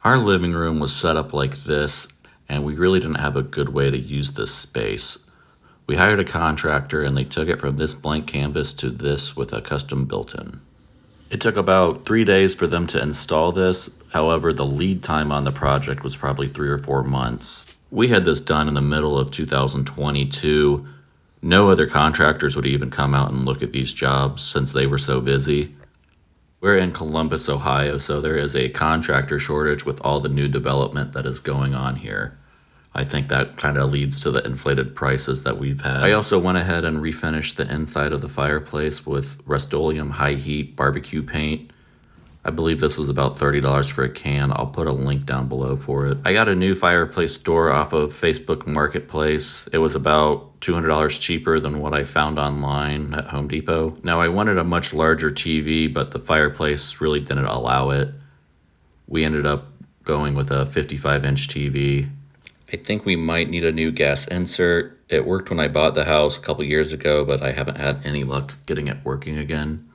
Our living room was set up like this, and we really didn't have a good way to use this space. We hired a contractor and they took it from this blank canvas to this with a custom built-in. It took about 3 days for them to install this. However, the lead time on the project was probably 3 or 4 months. We had this done in the middle of 2022. No other contractors would even come out and look at these jobs since they were so busy. We're in Columbus, Ohio, so there is a contractor shortage with all the new development that is going on here. I think that kind of leads to the inflated prices that we've had. I also went ahead and refinished the inside of the fireplace with Rust-Oleum high heat barbecue paint. I believe this was about $30 for a can. I'll put a link down below for it. I got a new fireplace door off of Facebook Marketplace. It was about $200 cheaper than what I found online at Home Depot. Now I wanted a much larger TV, but the fireplace really didn't allow it. We ended up going with a 55-inch TV. I think we might need a new gas insert. It worked when I bought the house a couple years ago, but I haven't had any luck getting it working again.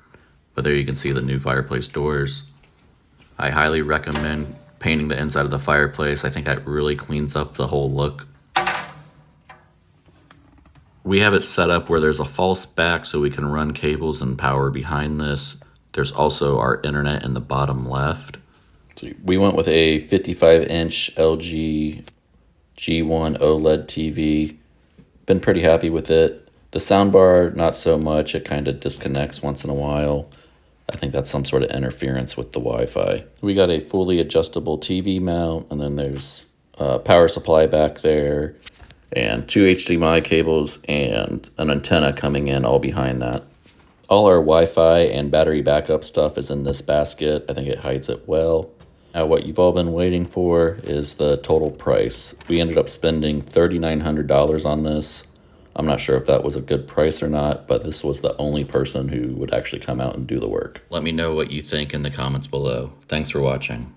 But there you can see the new fireplace doors. I highly recommend painting the inside of the fireplace. I think that really cleans up the whole look. We have it set up where there's a false back so we can run cables and power behind this. There's also our internet in the bottom left. We went with a 55-inch LG G1 OLED TV. Been pretty happy with it. The soundbar, not so much. It kind of disconnects once in a while. I think that's some sort of interference with the Wi-Fi. We got a fully adjustable TV mount, and then there's a power supply back there, and 2 HDMI cables, and an antenna coming in all behind that. All our Wi-Fi and battery backup stuff is in this basket. I think it hides it well. Now what you've all been waiting for is the total price. We ended up spending $3,900 on this. I'm not sure if that was a good price or not, but this was the only person who would actually come out and do the work. Let me know what you think in the comments below. Thanks for watching.